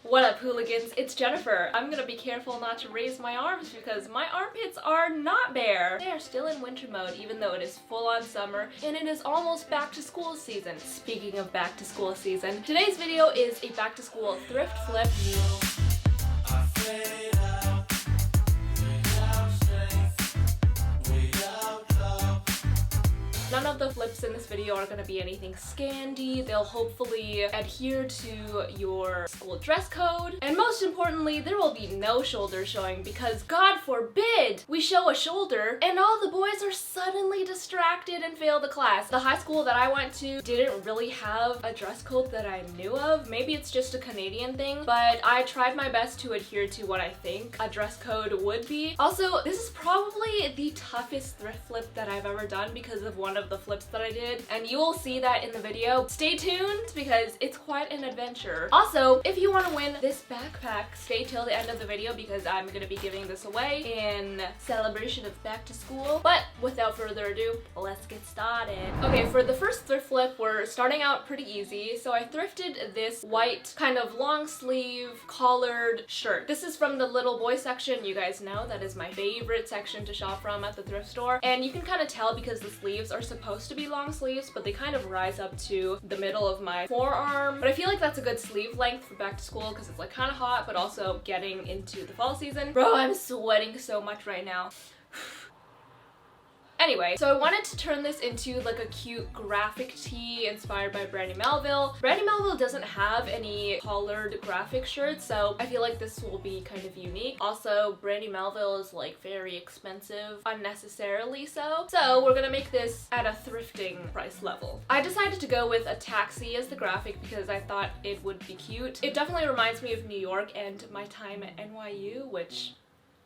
What up, hooligans? It's Jennifer. I'm gonna be careful not to raise my arms because my armpits are not bare. They are still in winter mode even though it is full-on summer and it is almost back to school season. Speaking of back to school season, today's video is a back to school thrift flip. None of the flips in this video are going to be anything scandy. They'll hopefully adhere to your school dress code. And most importantly, there will be no shoulders showing because God forbid we show a shoulder and all the boys are suddenly distracted and fail the class. The high school that I went to didn't really have a dress code that I knew of. Maybe it's just a Canadian thing, but I tried my best to adhere to what I think a dress code would be. Also, this is probably the toughest thrift flip that I've ever done because of one of the flips that I did, and you will see that in the video. Stay tuned because it's quite an adventure. Also, if you want to win this backpack, stay till the end of the video because I'm going to be giving this away in celebration of back to school. But without further ado, let's get started. Okay, for the first thrift flip, we're starting out pretty easy. So I thrifted this white kind of long sleeve collared shirt. This is from the little boy section. You guys know that is my favorite section to shop from at the thrift store, and you can kind of tell because the sleeves are supposed to be long sleeves, but they kind of rise up to the middle of my forearm. But I feel like that's a good sleeve length for back to school because it's like kind of hot, but also getting into the fall season. Bro, I'm sweating so much right now. Anyway, so I wanted to turn this into like a cute graphic tee inspired by Brandy Melville. Brandy Melville doesn't have any collared graphic shirts, so I feel like this will be kind of unique. Also, Brandy Melville is like very expensive, unnecessarily so. So we're gonna make this at a thrifting price level. I decided to go with a taxi as the graphic because I thought it would be cute. It definitely reminds me of New York and my time at NYU, which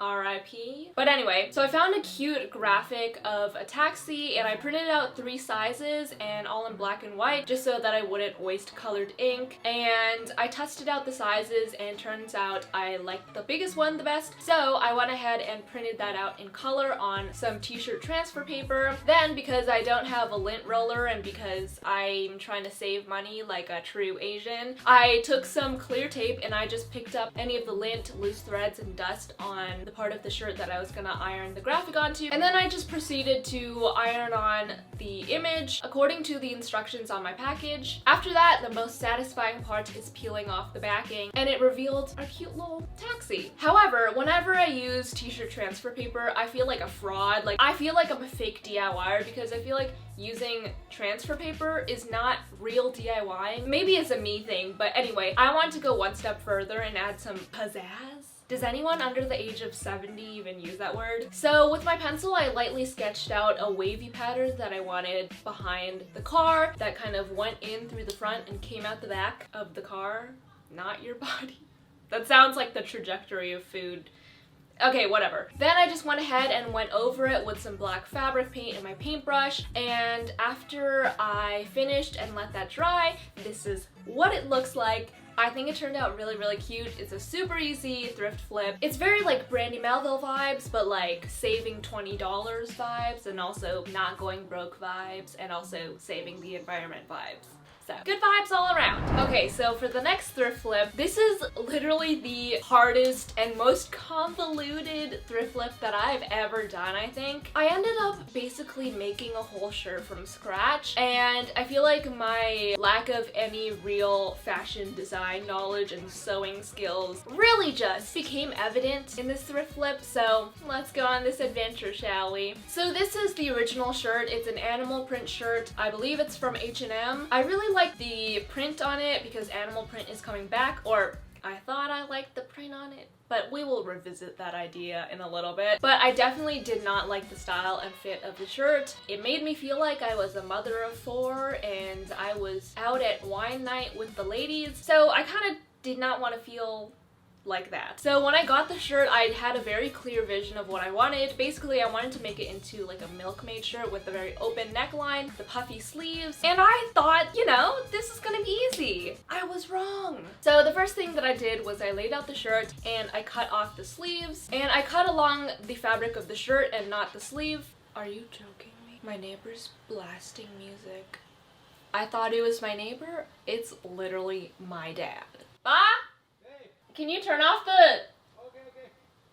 RIP. But anyway, so I found a cute graphic of a taxi and I printed out 3 sizes and all in black and white just so that I wouldn't waste colored ink. And I tested out the sizes and turns out I liked the biggest one the best. So I went ahead and printed that out in color on some t-shirt transfer paper. Then because I don't have a lint roller and because I'm trying to save money like a true Asian, I took some clear tape and I just picked up any of the lint, loose threads, and dust on the part of the shirt that I was gonna iron the graphic onto, and then I just proceeded to iron on the image according to the instructions on my package. After that, the most satisfying part is peeling off the backing, and it revealed our cute little taxi. However, whenever I use t-shirt transfer paper, I feel like a fraud. Like, I feel like I'm a fake DIYer because I feel like using transfer paper is not real DIY. Maybe it's a me thing, but anyway, I want to go one step further and add some pizzazz. Does anyone under the age of 70 even use that word? So with my pencil, I lightly sketched out a wavy pattern that I wanted behind the car that kind of went in through the front and came out the back of the car, not your body. That sounds like the trajectory of food. Okay, whatever. Then I just went ahead and went over it with some black fabric paint and my paintbrush, and after I finished and let that dry, this is what it looks like. I think it turned out really, really cute. It's a super easy thrift flip. It's very like Brandy Melville vibes, but like saving $20 vibes, and also not going broke vibes, and also saving the environment vibes. So good vibes all around. Okay, so for the next thrift flip, this is literally the hardest and most convoluted thrift flip that I've ever done, I think. I ended up basically making a whole shirt from scratch, and I feel like my lack of any real fashion design knowledge and sewing skills really just became evident in this thrift flip, so let's go on this adventure, shall we? So this is the original shirt. It's an animal print shirt. I believe it's from H&M. I really like the print on it because animal print is coming back, or I thought I liked the print on it, but we will revisit that idea in a little bit. But I definitely did not like the style and fit of the shirt. It made me feel like I was a mother of 4 and I was out at wine night with the ladies, so I kind of did not want to feel like that. So when I got the shirt, I had a very clear vision of what I wanted. Basically, I wanted to make it into like a Milkmaid shirt with a very open neckline, the puffy sleeves, and I thought, you know, this is gonna be easy. I was wrong. So the first thing that I did was I laid out the shirt and I cut off the sleeves, and I cut along the fabric of the shirt and not the sleeve. Are you joking me? My neighbor's blasting music. I thought it was my neighbor. It's literally my dad. Bah! Hey. Can you turn off the...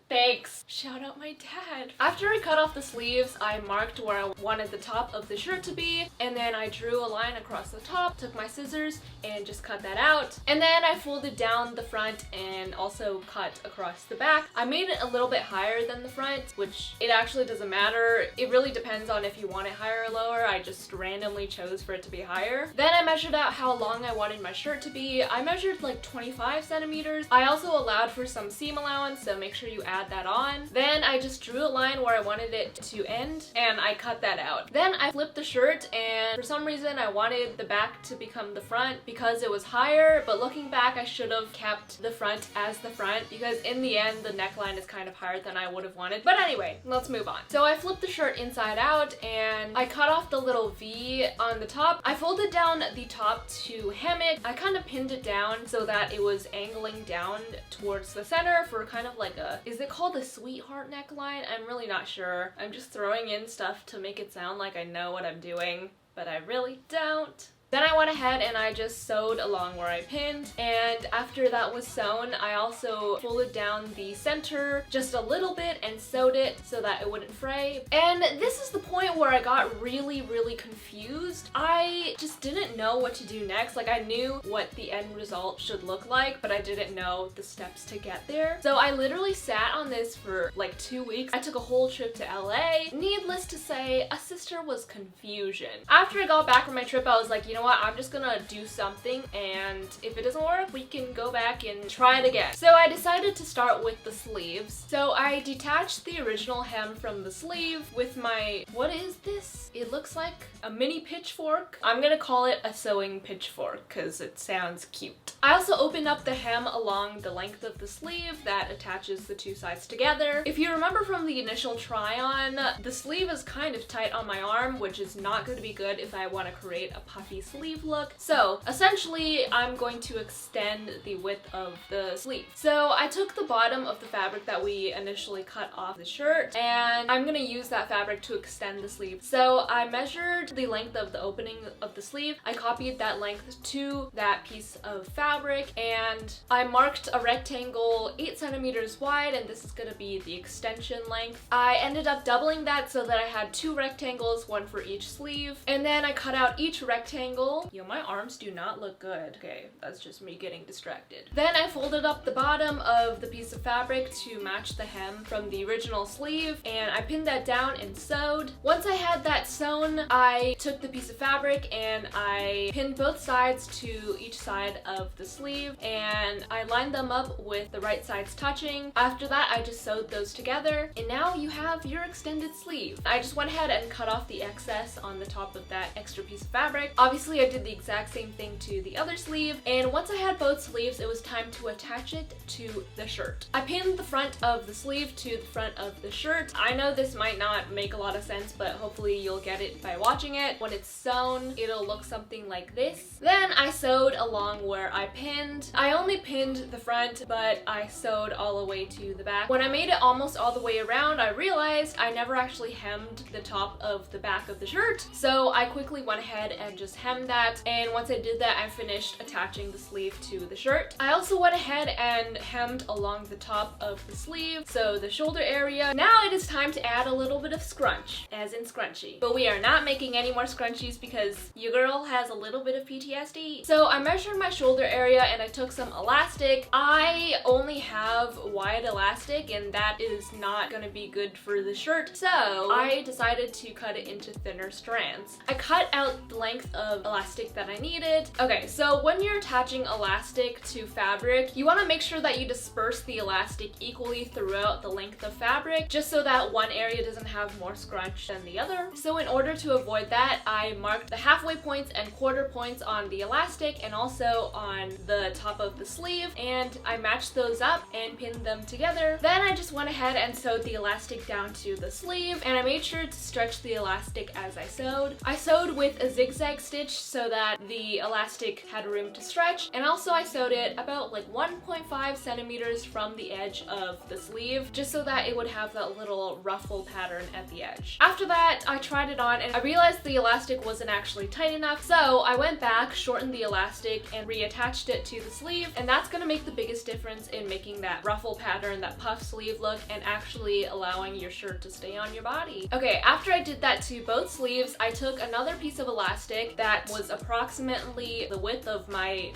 Thanks. Shout out my dad. After I cut off the sleeves, I marked where I wanted the top of the shirt to be, and then I drew a line across the top, took my scissors, and just cut that out. And then I folded down the front and also cut across the back. I made it a little bit higher than the front, which it actually doesn't matter. It really depends on if you want it higher or lower. I just randomly chose for it to be higher. Then I measured out how long I wanted my shirt to be. I measured like 25 centimeters. I also allowed for some seam allowance, so make sure you add that on. Then I just drew a line where I wanted it to end and I cut that out. Then I flipped the shirt, and for some reason I wanted the back to become the front because it was higher, but looking back I should have kept the front as the front because in the end the neckline is kind of higher than I would have wanted. But anyway, let's move on. So I flipped the shirt inside out and I cut off the little V on the top. I folded down the top to hem it. I kind of pinned it down so that it was angling down towards the center for kind of like a, is it called a sweetheart neckline? I'm really not sure. I'm just throwing in stuff to make it sound like I know what I'm doing, but I really don't. Then I went ahead and I just sewed along where I pinned, and after that was sewn, I also folded down the center just a little bit and sewed it so that it wouldn't fray. And this is the point where I got really confused. I just didn't know what to do next. Like, I knew what the end result should look like, but I didn't know the steps to get there. So I literally sat on this for like 2 weeks. I took a whole trip to LA. Needless to say, a sister was confusion. After I got back from my trip, I was like, you know what, I'm just gonna do something, and if it doesn't work, we can go back and try it again. So I decided to start with the sleeves. So I detached the original hem from the sleeve with my, what is this? It looks like a mini pitchfork. I'm gonna call it a sewing pitchfork because it sounds cute. I also opened up the hem along the length of the sleeve that attaches the two sides together. If you remember from the initial try-on, the sleeve is kind of tight on my arm, which is not going to be good if I want to create a puffy sleeve look. So essentially I'm going to extend the width of the sleeve. So I took the bottom of the fabric that we initially cut off the shirt, and I'm gonna use that fabric to extend the sleeve. So I measured the length of the opening of the sleeve. I copied that length to that piece of fabric, and I marked a rectangle 8 centimeters wide, and this is gonna be the extension length. I ended up doubling that so that I had 2 rectangles, one for each sleeve, and then I cut out each rectangle. Yo, my arms do not look good. Okay, that's just me getting distracted. Then I folded up the bottom of the piece of fabric to match the hem from the original sleeve, and I pinned that down and sewed. Once I had that sewn, I took the piece of fabric and I pinned both sides to each side of the sleeve, and I lined them up with the right sides touching. After that, I just sewed those together, and now you have your extended sleeve. I just went ahead and cut off the excess on the top of that extra piece of fabric. Obviously, I did the exact same thing to the other sleeve, and once I had both sleeves, it was time to attach it to the shirt. I pinned the front of the sleeve to the front of the shirt. I know this might not make a lot of sense, but hopefully you'll get it by watching it. When it's sewn, it'll look something like this. Then I sewed along where I pinned. I only pinned the front, but I sewed all the way to the back. When I made it almost all the way around, I realized I never actually hemmed the top of the back of the shirt, so I quickly went ahead and just hemmed that, and once I did that, I finished attaching the sleeve to the shirt. I also went ahead and hemmed along the top of the sleeve, so the shoulder area. Now it is time to add a little bit of scrunch, as in scrunchie. But we are not making any more scrunchies because your girl has a little bit of PTSD. So I measured my shoulder area and I took some elastic. I only have wide elastic, and that is not gonna be good for the shirt, so I decided to cut it into thinner strands. I cut out the length of elastic that I needed. Okay, so when you're attaching elastic to fabric, you want to make sure that you disperse the elastic equally throughout the length of fabric, just so that one area doesn't have more scrunch than the other. So in order to avoid that, I marked the halfway points and quarter points on the elastic and also on the top of the sleeve, and I matched those up and pinned them together. Then I just went ahead and sewed the elastic down to the sleeve, and I made sure to stretch the elastic as I sewed. I sewed with a zigzag stitch so that the elastic had room to stretch, and also I sewed it about like 1.5 centimeters from the edge of the sleeve, just so that it would have that little ruffle pattern at the edge. After that, I tried it on and I realized the elastic wasn't actually tight enough, so I went back, shortened the elastic, and reattached it to the sleeve, and that's gonna make the biggest difference in making that ruffle pattern, that puff sleeve look, and actually allowing your shirt to stay on your body. Okay, after I did that to both sleeves, I took another piece of elastic that was approximately the width of my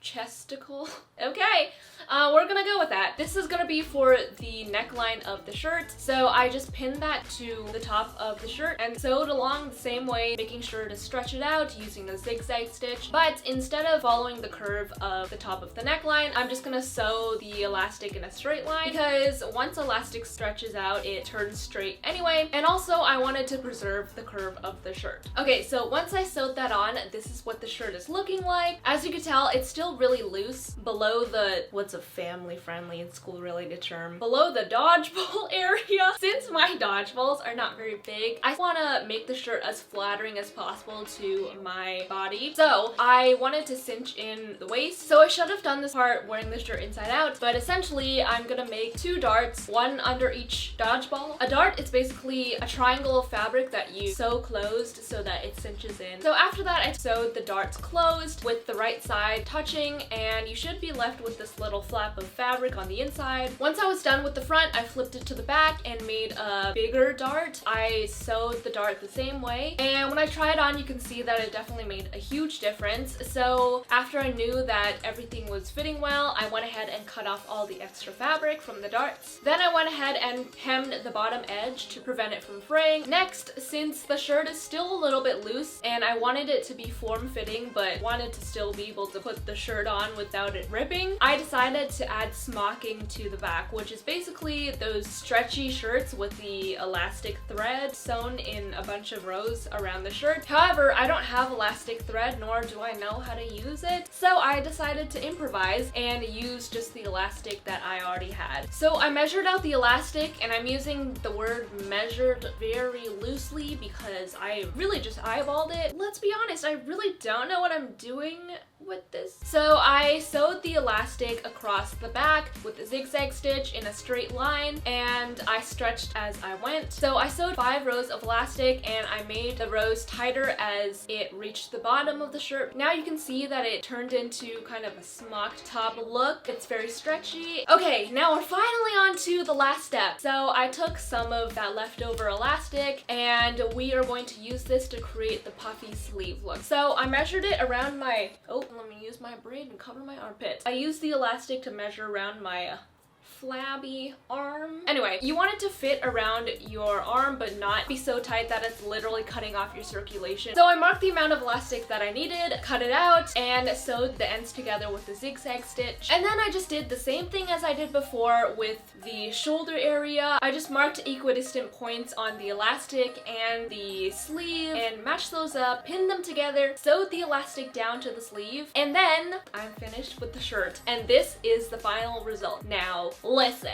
chesticle. Okay, we're gonna go with that. This is gonna be for the neckline of the shirt, so I just pinned that to the top of the shirt and sewed along the same way, making sure to stretch it out using a zigzag stitch. But instead of following the curve of the top of the neckline, I'm just gonna sew the elastic in a straight line, because once elastic stretches out, it turns straight anyway, and also I wanted to preserve the curve of the shirt. Okay, so once I sewed that on, this is what the shirt is looking like. As you can tell, it's still really loose below the, what's a family-friendly and school-related term, below the dodgeball area. Since my dodgeballs are not very big, I want to make the shirt as flattering as possible to my body, so I wanted to cinch in the waist. So I should have done this part wearing the shirt inside out, but essentially I'm gonna make 2 darts, one under each dodgeball. A dart is basically a triangle of fabric that you sew closed so that it cinches in. So after that, I sewed the darts closed with the right side touching, and you should be left with this little flap of fabric on the inside. Once I was done with the front, I flipped it to the back and made a bigger dart. I sewed the dart the same way, and when I tried on, you can see that it definitely made a huge difference. So after I knew that everything was fitting well, I went ahead and cut off all the extra fabric from the darts. Then I went ahead and hemmed the bottom edge to prevent it from fraying. Next, since the shirt is still a little bit loose and I wanted it to be form-fitting but wanted to still be able to put the shirt on without it ripping, I decided to add smocking to the back, which is basically those stretchy shirts with the elastic thread sewn in a bunch of rows around the shirt. However, I don't have elastic thread, nor do I know how to use it, so I decided to improvise and use just the elastic that I already had. So I measured out the elastic, and I'm using the word measured very loosely because I really just eyeballed it. Let's be honest, I really don't know what I'm doing with this. So I sewed the elastic across the back with a zigzag stitch in a straight line, and I stretched as I went. So I sewed 5 rows of elastic, and I made the rows tighter as it reached the bottom of the shirt. Now you can see that it turned into kind of a smocked top look. It's very stretchy. Okay, now we're finally on to the last step. So I took some of that leftover elastic, and we are going to use this to create the puffy sleeve look. So I measured it around my, let me use my braid and cover my armpit. I used the elastic to measure around my flabby arm. Anyway, you want it to fit around your arm but not be so tight that it's literally cutting off your circulation. So I marked the amount of elastic that I needed, cut it out, and sewed the ends together with a zigzag stitch. And then I just did the same thing as I did before with the shoulder area. I just marked equidistant points on the elastic and the sleeve and matched those up, pinned them together, sewed the elastic down to the sleeve, and then I'm finished with the shirt. And this is the final result. Now, listen,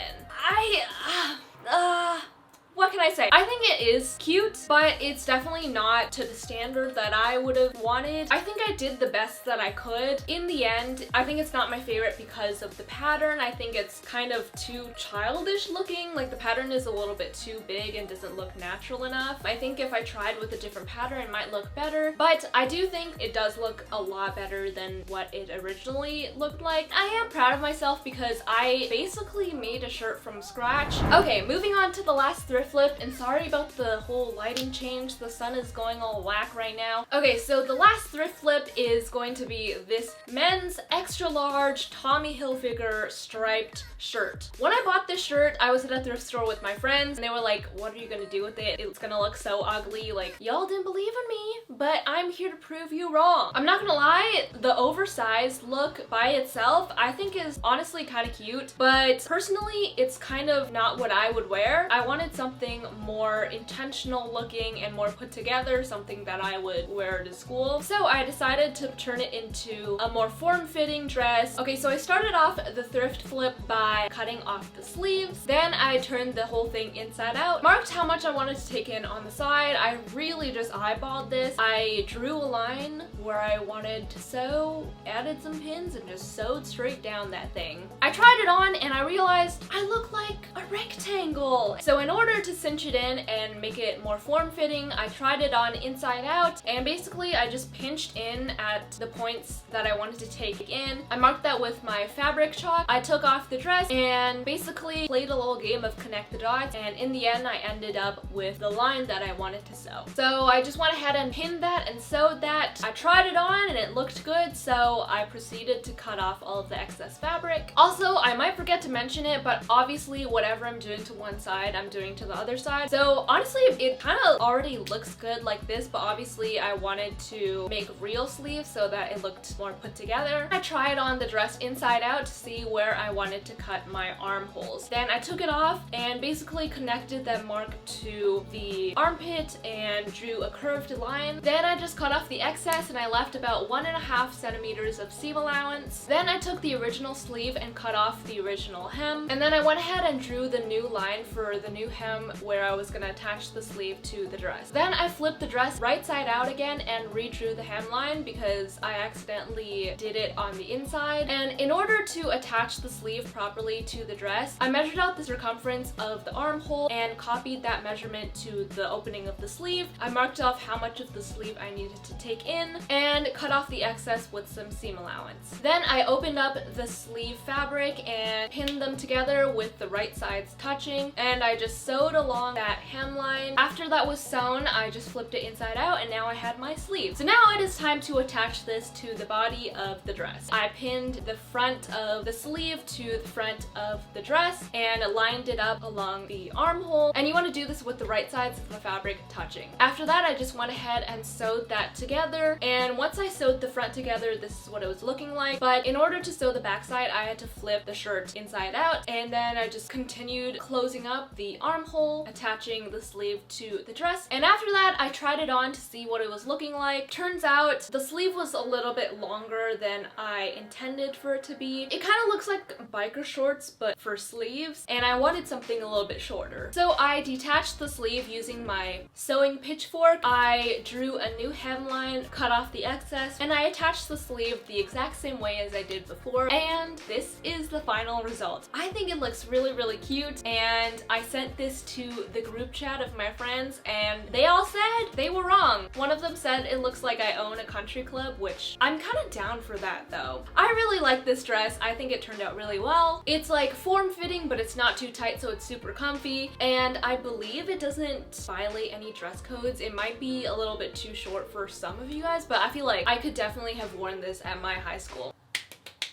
what can I say? I think it is cute, but it's definitely not to the standard that I would have wanted. I think I did the best that I could. In the end, I think it's not my favorite because of the pattern. I think it's kind of too childish looking. Like, the pattern is a little bit too big and doesn't look natural enough. I think if I tried with a different pattern, it might look better, but I do think it does look a lot better than what it originally looked like. I am proud of myself because I basically made a shirt from scratch. Okay, moving on to the last thrift flip, and sorry about the whole lighting change. The sun is going all whack right now. Okay, so the last thrift flip is going to be this men's extra large Tommy Hilfiger striped shirt. When I bought this shirt, I was at a thrift store with my friends, and they were like, what are you gonna do with it? It's gonna look so ugly. Like, y'all didn't believe in me, but I'm here to prove you wrong. I'm not gonna lie, the oversized look by itself, I think is honestly kind of cute, but personally, it's kind of not what I would wear. I wanted something something more intentional looking and more put together, something that I would wear to school. So I decided to turn it into a more form-fitting dress. Okay, so I started off the thrift flip by cutting off the sleeves. Then I turned the whole thing inside out, marked how much I wanted to take in on the side. I really just eyeballed this. I drew a line where I wanted to sew, added some pins, and just sewed straight down that thing. I tried it on and I realized I look like a rectangle. So in order to cinch it in and make it more form-fitting, I tried it on inside out, and basically I just pinched in at the points that I wanted to take in. I marked that with my fabric chalk. I took off the dress and basically played a little game of connect the dots, and in the end I ended up with the line that I wanted to sew. So I just went ahead and pinned that and sewed that. I tried it on and it looked good, so I proceeded to cut off all of the excess fabric. Also, I might forget to mention it, but obviously whatever I'm doing to one side, I'm doing to the other side. So honestly, it kind of already looks good like this, but obviously I wanted to make real sleeves so that it looked more put together. I tried on the dress inside out to see where I wanted to cut my armholes. Then I took it off and basically connected that mark to the armpit and drew a curved line. Then I just cut off the excess and I left about 1.5 centimeters of seam allowance. Then I took the original sleeve and cut off the original hem. And then I went ahead and drew the new line for the new hem where I was gonna attach the sleeve to the dress. Then I flipped the dress right side out again and redrew the hemline because I accidentally did it on the inside. And in order to attach the sleeve properly to the dress, I measured out the circumference of the armhole and copied that measurement to the opening of the sleeve. I marked off how much of the sleeve I needed to take in and cut off the excess with some seam allowance. Then I opened up the sleeve fabric and pinned them together with the right sides touching, and I just sewed along that hemline. After that was sewn, I just flipped it inside out and now I had my sleeve. So now it is time to attach this to the body of the dress. I pinned the front of the sleeve to the front of the dress and lined it up along the armhole, and you want to do this with the right sides of the fabric touching. After that, I just went ahead and sewed that together, and once I sewed the front together, this is what it was looking like. But in order to sew the back side, I had to flip the shirt inside out, and then I just continued closing up the armhole, attaching the sleeve to the dress. And after that, I tried it on to see what it was looking like. Turns out the sleeve was a little bit longer than I intended for it to be. It kind of looks like biker shorts but for sleeves, and I wanted something a little bit shorter. So I detached the sleeve using my sewing pitchfork. I drew a new hemline, cut off the excess, and I attached the sleeve the exact same way as I did before, and this is the final result. I think it looks really, really cute, and I sent this to the group chat of my friends and they all said they were wrong. One of them said it looks like I own a country club, which I'm kind of down for that though. I really like this dress. I think it turned out really well. It's like form-fitting, but it's not too tight, so it's super comfy, and I believe it doesn't violate any dress codes. It might be a little bit too short for some of you guys, but I feel like I could definitely have worn this at my high school.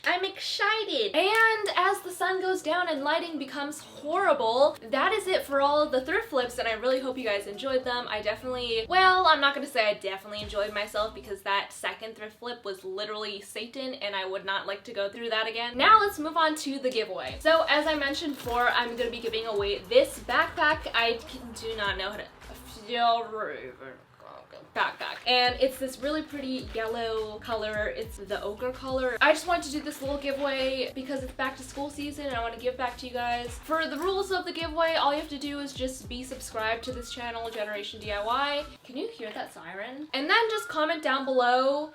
I'm excited! And as the sun goes down and lighting becomes horrible, that is it for all of the thrift flips, and I really hope you guys enjoyed them. I definitely, well, I'm not gonna say I definitely enjoyed myself because that second thrift flip was literally Satan and I would not like to go through that again. Now let's move on to the giveaway. So as I mentioned before, I'm gonna be giving away this backpack. I do not know how to backpack, and it's this really pretty yellow color. It's the ochre color. I just wanted to do this little giveaway because it's back to school season and I want to give back to you guys. For the rules of the giveaway, all you have to do is just be subscribed to this channel, JENerationDIY. Can you hear that siren? And then just comment down below.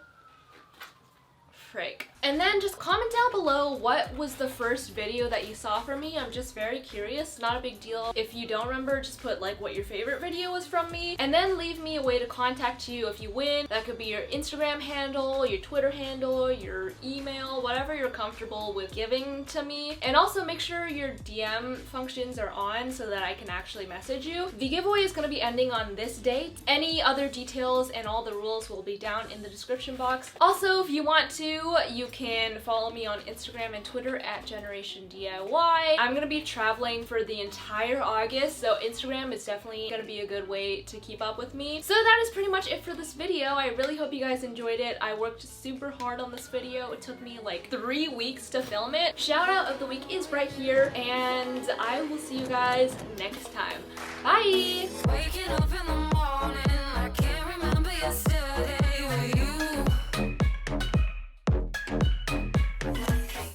Frick. And then just comment down below what was the first video that you saw from me. I'm just very curious. Not a big deal. If you don't remember, just put like what your favorite video was from me. And then leave me a way to contact you if you win. That could be your Instagram handle, your Twitter handle, your email, whatever you're comfortable with giving to me. And also make sure your DM functions are on so that I can actually message you. The giveaway is going to be ending on this date. Any other details and all the rules will be down in the description box. Also, if you want to, you can follow me on Instagram and Twitter at JENerationDIY. I'm gonna be traveling for the entire August, so Instagram is definitely gonna be a good way to keep up with me. So that is pretty much it for this video. I really hope you guys enjoyed it. I worked super hard on this video. It took me like 3 weeks to film it. Shout out of the week is right here, and I will see you guys next time. Bye! Waking up in the morning.